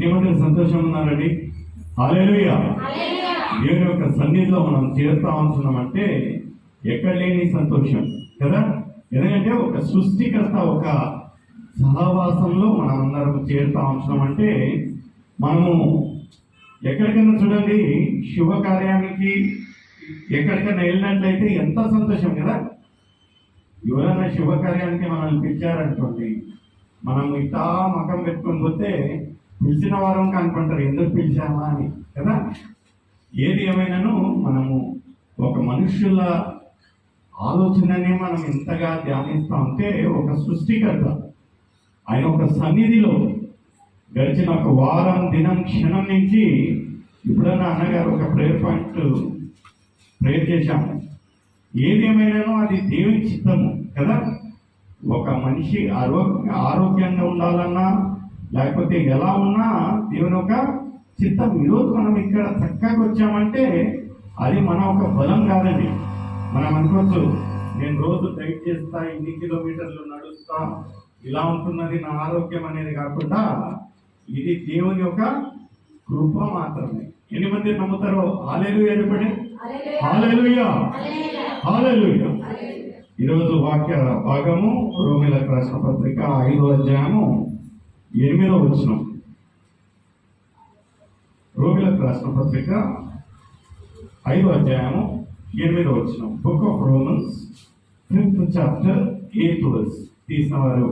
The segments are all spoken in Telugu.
ఎనిమిది సంతోషం ఉన్నారండి. హల్లెలూయా. దేవుని యొక్క సన్నిధిలో మనం చేరుతా ఉంటున్నామంటే ఎక్కడ లేని సంతోషం కదా. ఎందుకంటే ఒక సృష్టికర్త ఒక సహవాసంలో మనం అందరం చేరుతా ఉంటున్నామంటే మనము ఎక్కడికైనా చూడండి, శుభకార్యానికి ఎక్కడికైనా వెళ్ళినట్లయితే ఎంత సంతోషం కదా. ఎవరైనా శుభకార్యానికి మనల్ని పిలిచారనుకోండి, మనం ఇట్లా మకం పెట్టుకొని పోతే పిలిచిన వారం కనుకుంటారు ఎందుకు పిలిచామా అని కదా. ఏది ఏమైనాను మనము ఒక మనుషుల ఆలోచననే మనం ఎంతగా ధ్యానిస్తా ఉంటే ఒక సృష్టికర్త ఆయన ఒక సన్నిధిలో గడిచిన ఒక వారం దినం క్షణం నుంచి ఇప్పుడన్నా అన్నగారు ఒక ప్రేయర్ పాయింట్ ప్రేయర్ చేశాము. ఏదేమైనానో అది దేవుని చిత్తము కదా. ఒక మనిషి ఆరోగ్యంగా ఉండాలన్నా లేకపోతే ఎలా ఉన్నా దేవుని ఒక చిత్తం. ఈరోజు మనం ఇక్కడ చక్కగా వచ్చామంటే అది మన ఒక బలం కాదండి. మనం అనుకోవచ్చు నేను రోజు డైట్ చేస్తా, ఇన్ని కిలోమీటర్లు నడుస్తా, ఇలా ఉంటున్నది నా ఆరోగ్యం అనేది కాకుండా ఇది దేవుని యొక్క కృప మాత్రమే. ఎన్ని మంది నమ్ముతారో హల్లెలూయా చెప్పండి. హల్లెలూయా, హల్లెలూయా. ఈరోజు వాక్య భాగము రోమీయులకు రాసిన పత్రిక 5వ అధ్యాయము 8వ వచనం. రోమీయులకు రాసిన పత్రిక 5వ అధ్యాయము 8వ వచనం. Book of Romans 5th chapter 8th verse. తీసిన వారు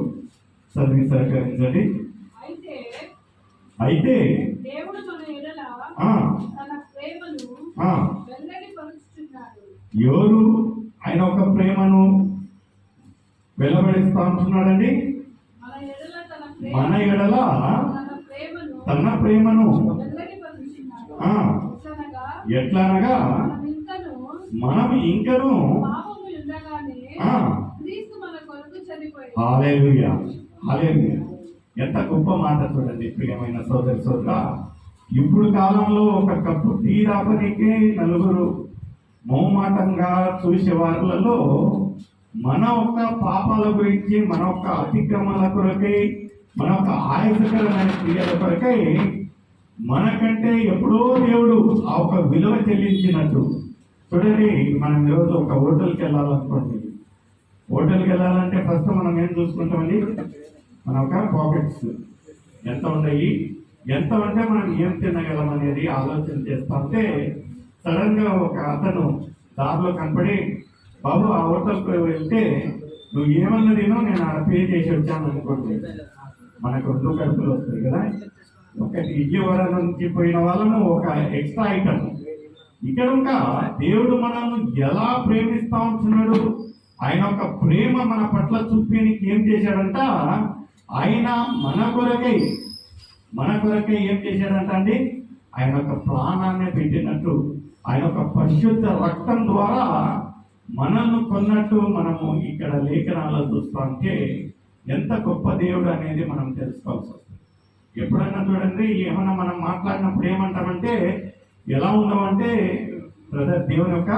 చదివి సహకరించండి. అయితే దేవుడు మన ఎడల తన ప్రేమను వెల్లడిపరుచుచున్నాడు. ఎవరు ఆయన ఒక ప్రేమను వెల్లబడిస్తా ఉంటున్నాడండి. మన ఎడల తన ప్రేమను ఎట్లనగా మనం ఇంకను హల్లెలూయా, హల్లెలూయా. ఎంత గొప్ప మాట చూడండి ప్రియమైన సోదరి సోదరా. ఇప్పుడు కాలంలో ఒక కప్పు టీ రాపనికే నలుగురు మౌమాటంగా చూసే వారిలో మన యొక్క పాపాల గురించి, మన యొక్క అతిక్రమాల కొరకై, మన యొక్క ఆయాసకరమైన క్రియల కొరకై మనకంటే ఎప్పుడో దేవుడు ఆ ఒక విలువ చెల్లించినట్టు చూడండి. మనం ఈరోజు ఒక హోటల్కి వెళ్ళాలనుకోండి. హోటల్కి వెళ్ళాలంటే ఫస్ట్ మనం ఏం చూసుకుంటామండి, మన ఒక పాకెట్స్ ఎంత ఉన్నాయి, ఎంత ఉంటే మనం ఏం తినగలం అనేది ఆలోచన చేస్తా ఉంటే సడన్ గా ఒక అతను దారిలో కనపడి, బాబు ఆ హోటల్కి వెళ్తే నువ్వు ఏమన్నా తినో నేను ఆడ పే చేసి వచ్చాను అనుకోండి, మనకు 2 కడుపులు వస్తాయి కదా. ఒకటి విజయవాడ నుంచి పోయిన వాళ్ళము ఒక ఎక్స్ట్రా ఐటమ్. ఇక్కడ ఇంకా దేవుడు మనల్ని ఎలా ప్రేమిస్తా ఉంటున్నాడు, ఆయన ఒక ప్రేమ మన పట్ల చూపేనికి ఏం చేశాడంట, ఆయన మన కొరకై ఏం చేశాడంట అండి, ఆయన ఒక ప్రాణాన్ని పెట్టినట్టు, ఆయన ఒక పరిశుద్ధ రక్తం ద్వారా మనల్ని కొన్నట్టు మనము ఇక్కడ లేఖనాల్లో చూస్తా ఉంటే ఎంత గొప్ప దేవుడు అనేది మనం తెలుసుకోవాల్సి వస్తుంది. ఎప్పుడన్నా చూడండి, ఏమన్నా మనం మాట్లాడినప్పుడు ఏమంటామంటే ఎలా ఉన్నామంటే బ్రదర్ దేవుని యొక్క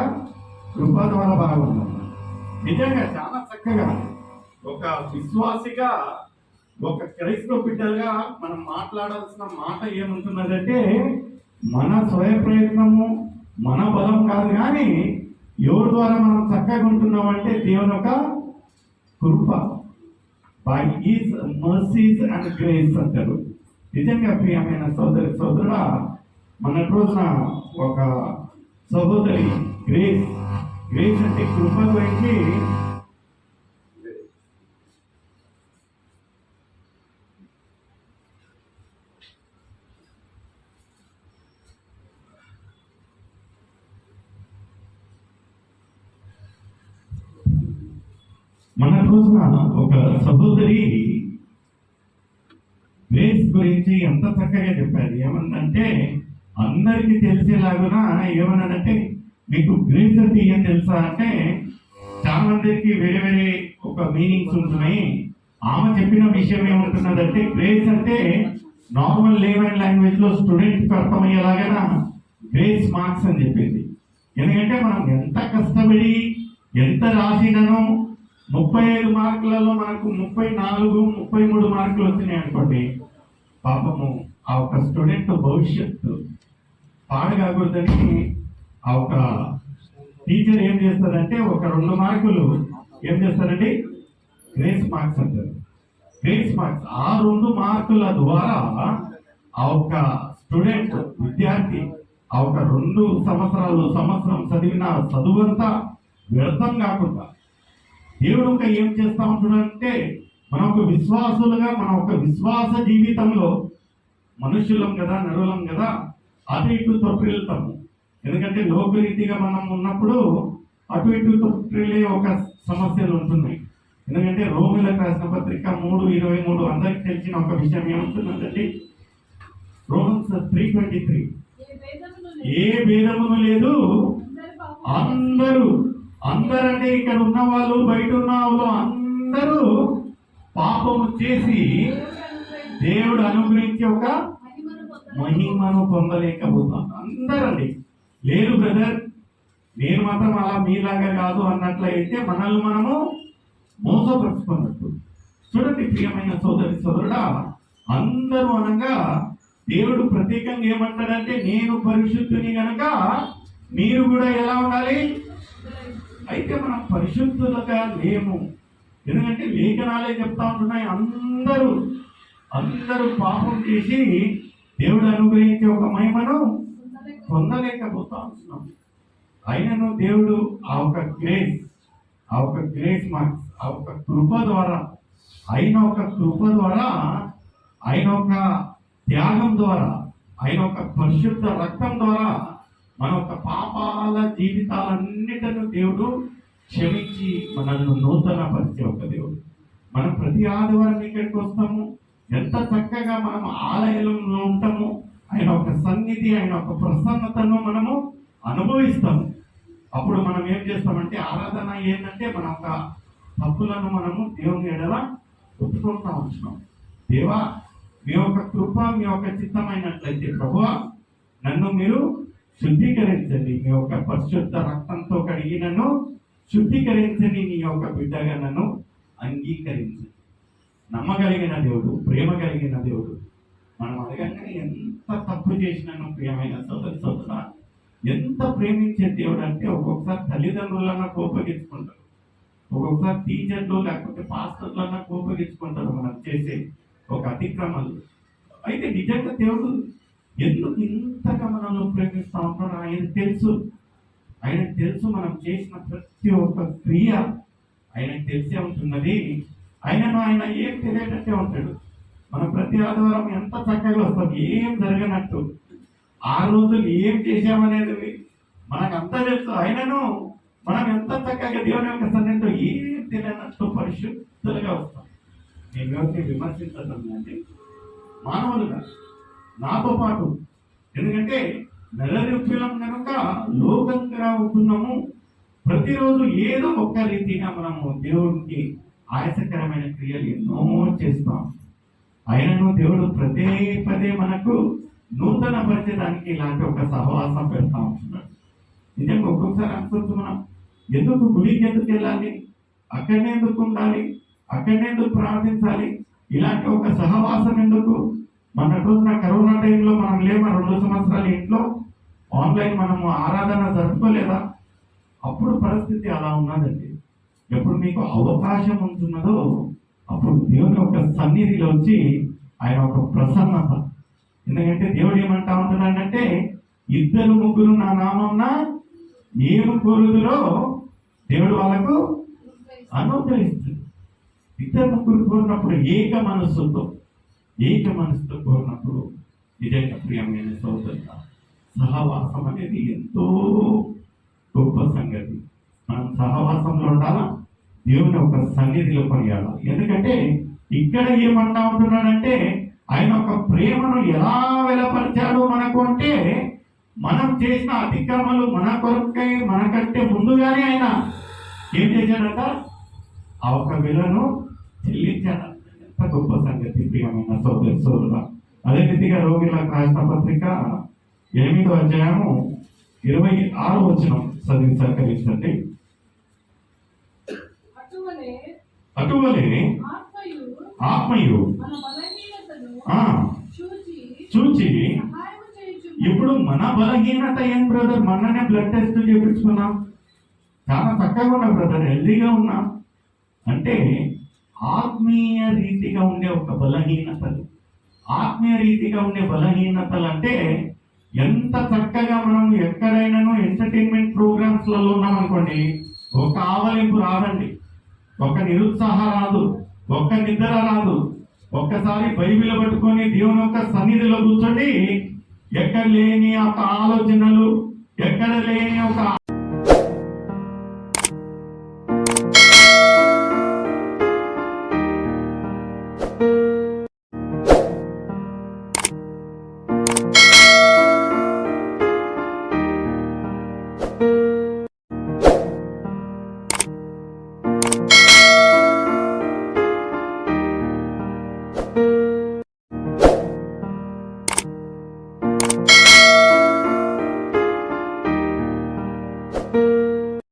కృప ద్వారా బాగున్నాం. నిజంగా చాలా చక్కగా ఒక విశ్వాసిగా, ఒక క్రైస్తవ బిడ్డలుగా మనం మాట్లాడాల్సిన మాట ఏముంటున్నదంటే మన స్వయ ప్రయత్నము, మన బలం కాదు, కానీ ఎవరి ద్వారా మనం చక్కగా ఉంటున్నామంటే దేవుని యొక్క కృప, by his mercies and grace అంటారు. నిజంగా ప్రియమైన సోదరి సోదరుడా, మన రోజున ఒక సహోదరి గ్రేస్ అంటే కృప గురించి ఒక సహోదరి గ్రేస్ గురించి ఎంత చక్కగా చెప్పారు. ఏమన్నంటే అందరికీ తెలిసేలాగునా ఏమన్నానంటే, మీకు గ్రేస్ అంటే ఏం తెలుసా అంటే చాలా మందికి వేరే వేరే ఒక మీనింగ్స్ ఉంటున్నాయి. ఆమె చెప్పిన విషయం ఏమంటున్నదంటే, గ్రేస్ అంటే నార్మల్ లేవెన్ లాంగ్వేజ్ లో స్టూడెంట్కి అర్థమయ్యేలాగా గ్రేస్ మార్క్స్ అని చెప్పింది. ఎందుకంటే మనం ఎంత కష్టపడి ఎంత రాసినను 35 మార్కులలో మనకు 34, 33 మార్కులు వచ్చినాయి అనుకోండి, పాపము ఆ ఒక స్టూడెంట్ భవిష్యత్తు పాడగాకూడదని ఆ ఒక టీచర్ ఏం చేస్తారంటే ఒక 2 మార్కులు ఏం చేస్తారండి, గ్రేస్ మార్క్స్ అంటారు. గ్రేస్ మార్క్స్ ఆ 2 మార్కుల ద్వారా ఆ ఒక స్టూడెంట్ విద్యార్థి ఆ ఒక 2 సంవత్సరం చదివిన చదువంతా వ్యర్థం కాకుండా దేవుడు ఒక ఏం చేస్తా ఉంటున్నాడంటే మన ఒక విశ్వాసులుగా మన ఒక విశ్వాస జీవితంలో మనుషులం కదా, నరులం కదా, అటు ఇటు తొట్టిల్తాము. ఎందుకంటే లోకరీతిగా మనం ఉన్నప్పుడు అటు ఇటు తొట్టిల్లే ఒక సమస్యలు ఉంటున్నాయి. ఎందుకంటే రోమిలకు రాసిన పత్రిక 3:23 అందరికి తెలిసిన ఒక విషయం ఏమంటున్నదండి, రోమన్స్ 3:23 ఏ భేదమును లేదు, అందరంటే ఇక్కడ ఉన్న వాళ్ళు బయట ఉన్న వాళ్ళు అందరూ పాపము చేసి దేవుడు అనుగ్రహించి ఒక మహిమను పొందలేకపోతాం. అందరండి. లేదు బ్రదర్, నేను మాత్రం అలా మీలాగా కాదు అన్నట్లయితే మనల్ని మనము మోసపరుచుకున్నట్టు. చూడండి ప్రియమైన సోదరుడా, అందరూ అనగా దేవుడు ప్రత్యేకంగా ఏమంటాడంటే నేను పరిశుద్ధుని గనక మీరు కూడా ఎలా ఉండాలి. అయితే మనం పరిశుద్ధులుగా లేము. ఎందుకంటే లేఖనాలే చెప్తా ఉంటున్నాయి అందరూ పాపం చేసి దేవుడు అనుగ్రహించే ఒక మహిమను పొందలేకపోతా ఉంటున్నాం. అయినను దేవుడు ఆ ఒక గ్రేస్ మార్క్స్ ఆ ఒక కృప ద్వారా ఆయన ఒక త్యాగం ద్వారా ఆయన ఒక పరిశుద్ధ రక్తం ద్వారా మన యొక్క పాపాల జీవితాలన్నిటిని దేవుడు క్షమించి మనల్ని నూతన పరిచే ఒక దేవుడు. మనం ప్రతి ఆదివారం ఇక్కడికి వస్తాము, ఎంత చక్కగా మనం ఆలయంలో ఉంటాము, ఆయన ఒక సన్నిధి ఆయన ఒక ప్రసన్నతను మనము అనుభవిస్తాము. అప్పుడు మనం ఏం చేస్తామంటే ఆరాధన ఏంటంటే మన ఒక తప్పులను మనము దేవుని ఎడల ఒప్పుకుంటా ఉంటున్నాం. దేవా మీ యొక్క కృప మీ యొక్క చిత్తమైనట్లయితే ప్రభువా నన్ను మీరు శుద్ధీకరించండి, మీ యొక్క పరిశుద్ధ రక్తంతో కడిగి నన్ను శుద్ధీకరించండి, నీ యొక్క బిడ్డగా నన్ను అంగీకరించండి. నమ్మగలిగిన దేవుడు, ప్రేమ కలిగిన దేవుడు. మనం అడగంగానే ఎంత తప్పు చేసినాను ప్రియమైన సోదరుడా, ఎంత ప్రేమించే దేవుడు అంటే ఒక్కొక్కసారి తల్లిదండ్రులన్నా కోపగించుకుంటారు, ఒక్కొక్కసారి టీచర్లు లేకపోతే పాస్టర్లన్నా కోపగించుకుంటారు మనం చేసే ఒక అతిక్రమాలు. అయితే నిజంగా దేవుడు ఎందుకు ఇంతగా మనల్ని ప్రేమిస్తూ ఉంటాడు ఆయనకు తెలుసు మనం చేసిన ప్రతి ఒక్క క్రియ ఆయనకు తెలిసే ఉంటున్నది. ఆయన ఏం తెలియటట్టే ఉంటాడు. మనం ప్రతి ఆదివారం ఎంత చక్కగా వస్తాం, ఏం జరగనట్టు ఆ రోజులు ఏం చేశామనేది మనకంతా తెలుసు. ఆయనను మనం ఎంత చక్కగా దేవుని యొక్క సన్నిధిలో ఏం తెలియనట్టు పరిశుద్ధులుగా వస్తాం. నేను ఎవరిని విమర్శించడం అంటే మానవులుగా నాతో పాటు, ఎందుకంటే నెలరిప్పులం కనుక లోకంగా ఉంటున్నాము. ప్రతిరోజు ఏదో ఒక్క రీతిగా మనము దేవుడికి ఆయాసకరమైన క్రియలు ఎన్నో చేస్తాం. ఆయనను దేవుడు పదే మనకు నూతన పరిచయానికి ఇలాంటి ఒక సహవాసం పెడతా ఉంటున్నాడు. నిజంగా ఒక్కొక్కసారి అనుకుంటూ మనం ఎందుకు గుడికి ఎందుకు వెళ్ళాలి, అక్కడనే ఎందుకు ఉండాలి, అక్కడనే ఎందుకు ప్రార్థించాలి, ఇలాంటి ఒక సహవాసం ఎందుకు. మన రోజున కరోనా టైంలో మనం లేమా 2 సంవత్సరాలు ఇంట్లో ఆన్లైన్ మనము ఆరాధన జరుపుకోలేదా? అప్పుడు పరిస్థితి అలా ఉన్నదండి. ఎప్పుడు మీకు అవకాశం ఉంటున్నదో అప్పుడు దేవుని యొక్క సన్నిధిలో వచ్చి ఆయన ఒక ప్రసన్నత. ఎందుకంటే దేవుడు ఏమంటా ఉంటున్నాడంటే 2-3 నా నామమున ఏమి కోరుదురో దేవుడు వాళ్ళకు అనుగ్రహిస్తుంది. 2-3 కోరినప్పుడు ఏక మనస్సుతో కోరినప్పుడు నిజంగా ప్రియమైన సోదరుల సహవాసం అనేది ఎంతో గొప్ప సంగతి. మనం సహవాసంలో ఉండాలా, దేవుని ఒక సన్నిధిలో కొనియాలి. ఎందుకంటే ఇక్కడ ఏమంటా ఉంటున్నాడంటే ఆయన ఒక ప్రేమను ఎలా వెలపరిచాడు మనకు అంటే మనం చేసిన అతిక్రమాలు మన కొరకై మనకంటే ముందుగానే ఆయన ఏం చేశాడట, ఆ ఒక విలను చెల్లించాడు. ఎంత గొప్ప సంగతి ప్రియమైన సోదరుల. అదే రీతిగా రోమిలకు రాసిన పత్రిక 8వ అధ్యాయము 26వ వచనం చదివి సహకరించండి. అటువలే ఆత్మయు చూచి సహాయము చేయుచు ఇప్పుడు మన బలహీనత ఏం బ్రదర్? మొన్ననే బ్లడ్ టెస్ట్ చేయించుకున్నాం, చాలా చక్కగా ఉన్నా బ్రదర్, హెల్దీగా ఉన్నా. అంటే ఆత్మీయ రీతిగా ఉండే ఒక బలహీనతలు, ఆత్మీయ రీతిగా ఉండే బలహీనతలు అంటే ఎంత చక్కగా మనం ఎక్కడైనాను ఎంటర్టైన్మెంట్ ప్రోగ్రామ్స్ లలో ఉన్నాం అనుకోండి, ఒక ఆవలింపు రాదండి, ఒక నిరుత్సాహ రాదు, ఒక్క నిద్ర రాదు. ఒక్కసారి బైబిల్ పట్టుకొని దేవుని యొక్క సన్నిధిలో కూర్చోండి, ఎక్కడ లేని ఒక ఆలోచనలు, ఎక్కడ లేని ఒక